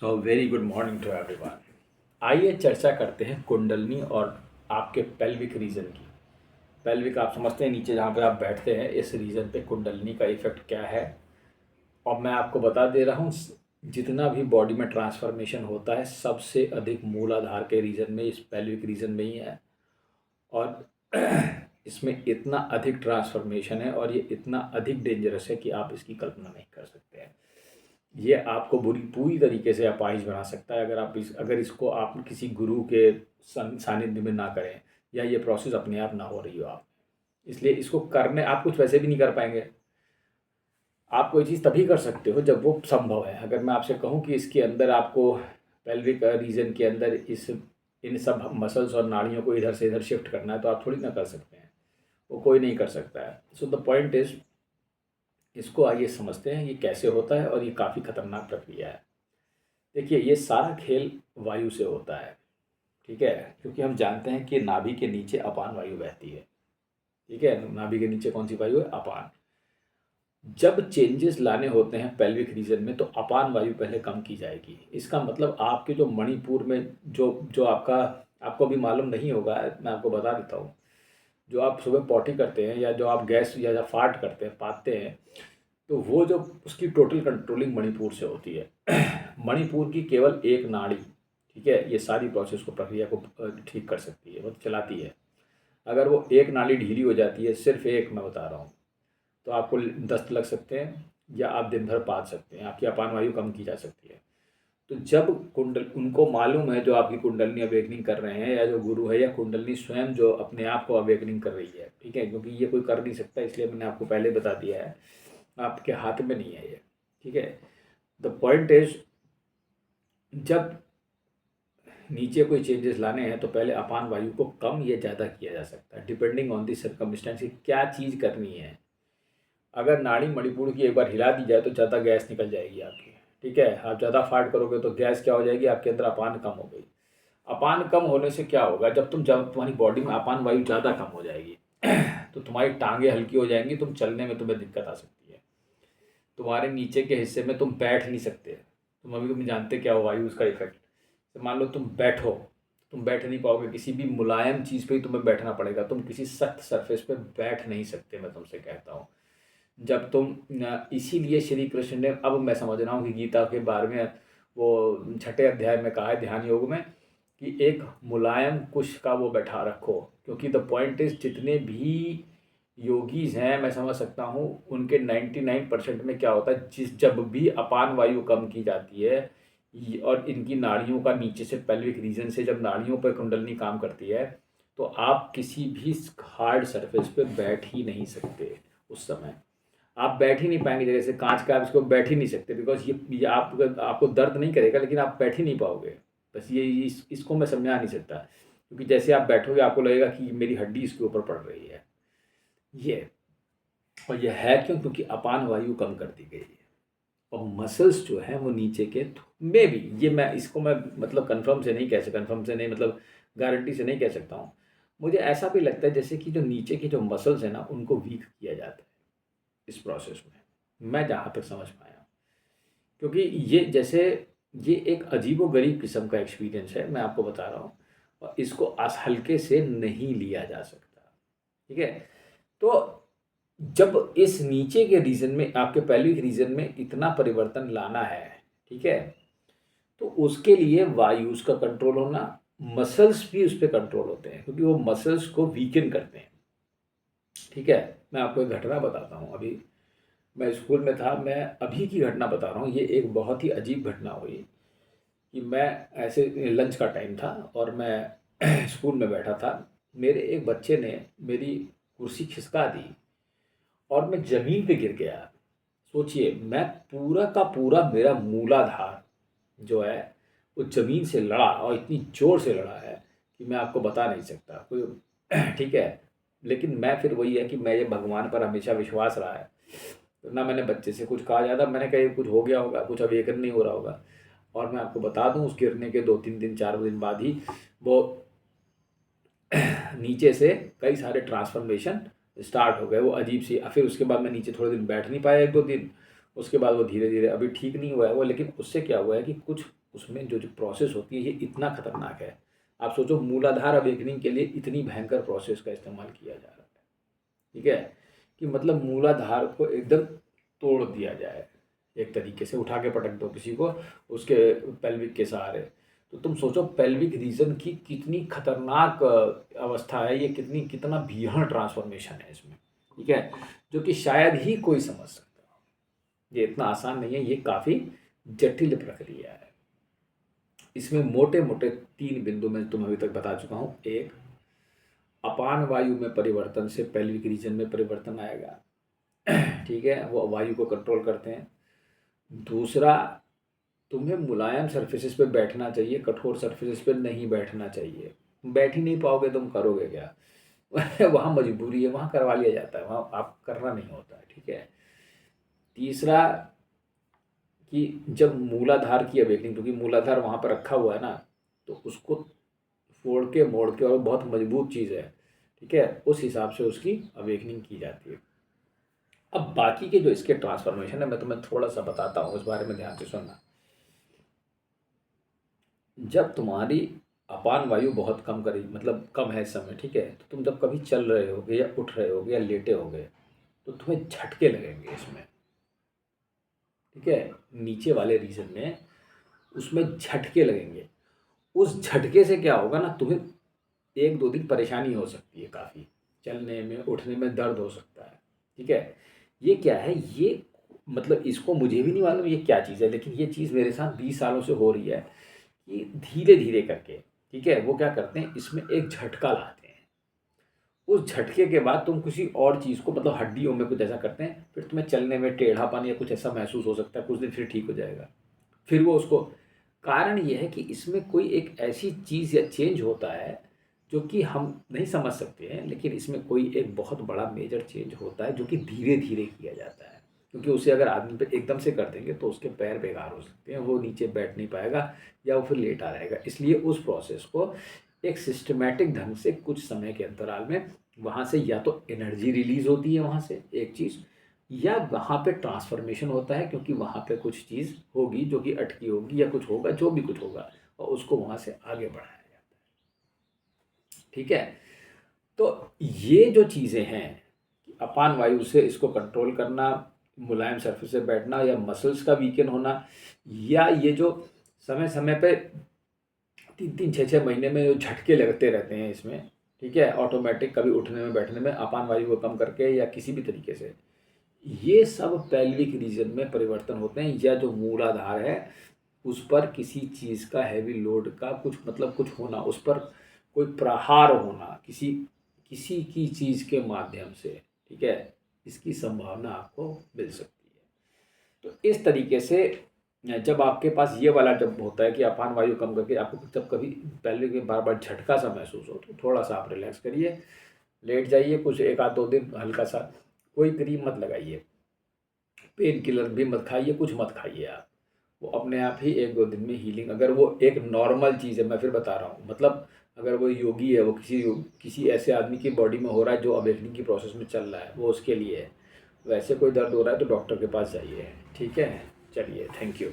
So very good morning to everyone. आइए चर्चा करते हैं कुंडलनी और आपके पेल्विक रीजन की। पेल्विक आप समझते हैं नीचे जहाँ पे आप बैठते हैं, इस रीजन पे कुंडलनी का इफेक्ट क्या है। और मैं आपको बता दे रहा हूँ, जितना भी बॉडी में ट्रांसफॉर्मेशन होता है सबसे अधिक मूलाधार के रीजन में, इस पेल्विक रीजन में ही है। और इसमें इतना अधिक ट्रांसफॉर्मेशन है और ये इतना अधिक डेंजरस है कि आप इसकी कल्पना नहीं कर सकते हैं। ये आपको पूरी तरीके से अपाहिज बना सकता है अगर इसको आप किसी गुरु के सानिध्य में ना करें, या ये प्रोसेस अपने आप ना हो रही हो आप। इसलिए इसको करने आप कुछ वैसे भी नहीं कर पाएंगे। आप कोई चीज़ तभी कर सकते हो जब वो संभव है। अगर मैं आपसे कहूँ कि इसके अंदर आपको पेल्विक रीजन के अंदर इन सब मसल्स और नाड़ियों को इधर से इधर शिफ्ट करना है, तो आप थोड़ी ना कर सकते हैं, वो कोई नहीं कर सकता है। सो द पॉइंट इज, इसको आइए समझते हैं ये कैसे होता है, और ये काफ़ी खतरनाक प्रक्रिया है। देखिए, ये सारा खेल वायु से होता है, ठीक है, क्योंकि हम जानते हैं कि नाभि के नीचे अपान वायु बहती है। ठीक है, नाभि के नीचे कौन सी वायु है? अपान। जब चेंजेस लाने होते हैं पेल्विक रीजन में, तो अपान वायु पहले कम की जाएगी। इसका मतलब आपके जो मणिपुर में जो जो आपको भी मालूम नहीं होगा, मैं आपको बता देता हूँ। जो आप सुबह पॉटी करते हैं, या जो आप गैस या फार्ट करते हैं, पाते हैं, तो वो जो उसकी टोटल कंट्रोलिंग मणिपुर से होती है। मणिपुर की केवल एक नाड़ी, ठीक है, ये सारी प्रोसेस को, प्रक्रिया को ठीक कर सकती है, वो चलाती है। अगर वो एक नाड़ी ढीली हो जाती है, सिर्फ एक मैं बता रहा हूँ, तो आपको दस्त लग सकते हैं, या आप दिन भर पाद सकते हैं, आपकी अपान वायु कम की जा सकती है। तो जब उनको मालूम है, जो आपकी कुंडलनी अवेकनिंग कर रहे हैं, या जो गुरु है, या कुंडलनी स्वयं जो अपने आप को अवेकनिंग कर रही है, ठीक है, क्योंकि ये कोई कर नहीं सकता, इसलिए मैंने आपको पहले बता दिया है, आपके हाथ में नहीं है ये। ठीक है, द पॉइंट इज, जब नीचे कोई चेंजेस लाने हैं, तो पहले अपान वायु को कम या ज़्यादा किया जा सकता है, डिपेंडिंग ऑन दी सर्कमस्टेंस कि क्या चीज़ करनी है। अगर नाड़ी मणिपुर की एक बार हिला दी जाए, तो ज़्यादा गैस निकल जाएगी आपकी। ठीक है, आप ज़्यादा फाट करोगे तो गैस क्या हो जाएगी, आपके अंदर अपान कम हो गई। अपान कम होने से क्या होगा, जब तुम्हारी बॉडी में अपान वायु ज़्यादा कम हो जाएगी, तो तुम्हारी टांगें हल्की हो जाएंगी, तुम चलने में तुम्हें दिक्कत आ सकती है। तुम्हारे नीचे के हिस्से में तुम बैठ नहीं सकते। तुम जानते क्या हो वायु, उसका इफेक्ट। तो मान लो तुम बैठ नहीं पाओगे, किसी भी मुलायम चीज़ पे ही तुम्हें बैठना पड़ेगा, तुम किसी सख्त सरफेस पे बैठ नहीं सकते, मैं तुमसे कहता हूँ। जब तुम इसीलिए श्री कृष्ण ने, अब मैं समझ रहा हूँ कि गीता के 12वें वो छठे अध्याय में कहा है, ध्यान योग में, कि एक मुलायम कुश का वो बैठा रखो। क्योंकि द पॉइंट इज, जितने भी योगीज हैं, मैं समझ सकता हूँ, उनके 99% में क्या होता है, जब भी अपान वायु कम की जाती है, और इनकी नाड़ियों का नीचे से पेल्विक रीजन से जब नाड़ियों पर कुंडलनी काम करती है, तो आप किसी भी हार्ड सरफेस पे बैठ ही नहीं सकते। उस समय आप बैठ ही नहीं पाएंगे, जैसे कांच का आप इसको बैठ ही नहीं सकते, बिकॉज ये आपको दर्द नहीं करेगा, लेकिन आप बैठ ही नहीं पाओगे। बस इसको मैं समझा नहीं सकता, क्योंकि जैसे आप बैठोगे आपको लगेगा कि मेरी हड्डी इसके ऊपर पड़ रही है। ये और यह है क्यों? क्योंकि अपान वायु कम कर दी गई है, और मसल्स जो है वो नीचे के में भी, ये मैं मतलब कंफर्म से नहीं कह सकता, कंफर्म से नहीं मतलब गारंटी से नहीं कह सकता हूँ। मुझे ऐसा भी लगता है जैसे कि जो नीचे के जो मसल्स हैं ना, उनको वीक किया जाता है इस प्रोसेस में, मैं जहाँ तक समझ पाया। क्योंकि ये एक अजीबोगरीब किस्म का एक्सपीरियंस है, मैं आपको बता रहा हूँ, और इसको हल्के से नहीं लिया जा सकता। ठीक है, तो जब इस नीचे के रीजन में, आपके पेल्विक रीजन में इतना परिवर्तन लाना है, ठीक है, तो उसके लिए वायु का कंट्रोल होना, मसल्स भी उस पर कंट्रोल होते हैं, क्योंकि वो मसल्स को वीकन करते हैं। ठीक है, मैं आपको एक घटना बताता हूँ। अभी मैं स्कूल में था, मैं अभी की घटना बता रहा हूँ, ये एक बहुत ही अजीब घटना हुई। कि मैं ऐसे, लंच का टाइम था और मैं स्कूल में बैठा था, मेरे एक बच्चे ने मेरी कुर्सी खिसका दी और मैं ज़मीन पे गिर गया। सोचिए, मैं पूरा का पूरा, मेरा मूलाधार जो है वो ज़मीन से लड़ा, और इतनी ज़ोर से लड़ा है कि मैं आपको बता नहीं सकता कोई। ठीक है, लेकिन मैं फिर वही है कि मैं ये भगवान पर हमेशा विश्वास रहा है, तो ना मैंने बच्चे से कुछ कहा ज़्यादा, मैंने कहा कुछ हो गया होगा, कुछ अवेकन नहीं हो रहा होगा। और मैं आपको बता दूं, उस गिरने के 2-3 दिन 4 दिन बाद ही वो नीचे से कई सारे ट्रांसफॉर्मेशन स्टार्ट हो गए, वो अजीब सी। फिर उसके बाद मैं नीचे थोड़े दिन बैठ नहीं पाया, 1-2 दिन। उसके बाद वो धीरे धीरे, अभी ठीक नहीं हुआ है वो, लेकिन उससे क्या हुआ है कि कुछ उसमें जो जो प्रोसेस होती है ये इतना खतरनाक है। आप सोचो मूलाधार अवेकनिंग के लिए इतनी भयंकर प्रोसेस का इस्तेमाल किया जा रहा है, ठीक है, कि मतलब मूलाधार को एकदम तोड़ दिया जाए, एक तरीके से उठा के पटक दो किसी को उसके पेल्विक के सहारे। तो तुम सोचो पेल्विक रीजन की कितनी खतरनाक अवस्था है ये, कितना भीषण ट्रांसफॉर्मेशन है इसमें, ठीक है, जो कि शायद ही कोई समझ सकता हो। ये इतना आसान नहीं है, ये काफ़ी जटिल प्रक्रिया है। इसमें मोटे मोटे 3 बिंदु मैं तुम्हें अभी तक बता चुका हूँ। एक, अपान वायु में परिवर्तन से पेल्विक रीजन में परिवर्तन आएगा, ठीक है, वो वायु को कंट्रोल करते हैं। दूसरा, तुम्हें मुलायम सरफेसेस पे बैठना चाहिए, कठोर सरफेसेस पे नहीं बैठना चाहिए। बैठ ही नहीं पाओगे तुम करोगे क्या वहाँ मजबूरी है, वहाँ करवा लिया जाता है, वहाँ आप करना नहीं होता है, ठीक है। तीसरा, कि जब मूलाधार की अवेकनिंग, क्योंकि मूलाधार वहाँ पर रखा हुआ है ना, तो उसको फोड़ के मोड़ के, और बहुत मजबूत चीज़ है, ठीक है, उस हिसाब से उसकी अवेकनिंग की जाती है। अब बाकी के जो इसके ट्रांसफॉर्मेशन है मैं तुम्हें थोड़ा सा बताता हूँ, उस बारे में ध्यान से सुनना। जब तुम्हारी अपान वायु बहुत कम करी, मतलब कम है इस समय, ठीक है, तो तुम जब कभी चल रहे होगे या उठ रहे होगे या लेटे होगे तो तुम्हें झटके लगेंगे इसमें, ठीक है, नीचे वाले रीजन में उसमें झटके लगेंगे। उस झटके से क्या होगा ना, तुम्हें 1-2 दिन परेशानी हो सकती है, काफ़ी चलने में उठने में दर्द हो सकता है, ठीक है। ये क्या है, ये मतलब इसको मुझे भी नहीं मालूम ये क्या चीज़ है, लेकिन ये चीज़ मेरे साथ 20 सालों से हो रही है कि धीरे धीरे करके, ठीक है, वो क्या करते हैं, इसमें एक झटका लाते हैं। उस झटके के बाद तुम किसी और चीज़ को, मतलब हड्डियों में कुछ ऐसा करते हैं, फिर तुम्हें चलने में टेढ़ापन या कुछ ऐसा महसूस हो सकता है, कुछ दिन फिर ठीक हो जाएगा, फिर वो उसको। कारण ये है कि इसमें कोई एक ऐसी चीज़ या चेंज होता है जो कि हम नहीं समझ सकते हैं, लेकिन इसमें कोई एक बहुत बड़ा मेजर चेंज होता है जो कि धीरे धीरे किया जाता है। क्योंकि उसे अगर आदमी पे एकदम से कर देंगे तो उसके पैर बेकार हो सकते हैं, वो नीचे बैठ नहीं पाएगा या वो फिर लेटा रहेगा। इसलिए उस प्रोसेस को एक सिस्टमैटिक ढंग से कुछ समय के अंतराल में वहाँ से या तो एनर्जी रिलीज़ होती है वहाँ से एक चीज़, या वहाँ पे ट्रांसफॉर्मेशन होता है, क्योंकि वहाँ पे कुछ चीज़ होगी जो कि अटकी होगी या कुछ होगा, जो भी कुछ होगा, और उसको वहाँ से आगे बढ़ाया जाता है, ठीक है। तो ये जो चीज़ें हैं, अपान वायु से इसको कंट्रोल करना, मुलायम सरफेस से बैठना, या मसल्स का वीकन होना, या ये जो समय समय पे 3-3 6-6 महीने में जो झटके लगते रहते हैं इसमें, ठीक है, ऑटोमेटिक कभी उठने में बैठने में अपान वायु को कम करके या किसी भी तरीके से, ये सब पेल्विक रीजन में परिवर्तन होते हैं, या जो मूलाधार है उस पर किसी चीज़ का हैवी लोड का कुछ मतलब कुछ होना, उस पर कोई प्रहार होना किसी किसी की चीज़ के माध्यम से, ठीक है, इसकी संभावना आपको मिल सकती है। तो इस तरीके से जब आपके पास ये वाला जब होता है कि अपान वायु कम करके आपको जब कभी पहले के बार बार झटका सा महसूस हो, तो थोड़ा सा आप रिलैक्स करिए, लेट जाइए, कुछ 1-2 दिन हल्का सा, कोई क्रीम मत लगाइए, पेन किलर भी मत खाइए, कुछ मत खाइए आप, वो अपने आप ही 1-2 दिन में हीलिंग, अगर वो एक नॉर्मल चीज़ है, मैं फिर बता रहा हूँ, मतलब अगर वो योगी है, वो किसी ऐसे आदमी की बॉडी में हो रहा है जो अवेकनिंग की प्रोसेस में चल रहा है, वो उसके लिए है। वैसे कोई दर्द हो रहा है तो डॉक्टर के पास जाइए, ठीक है। चलिए, थैंक यू।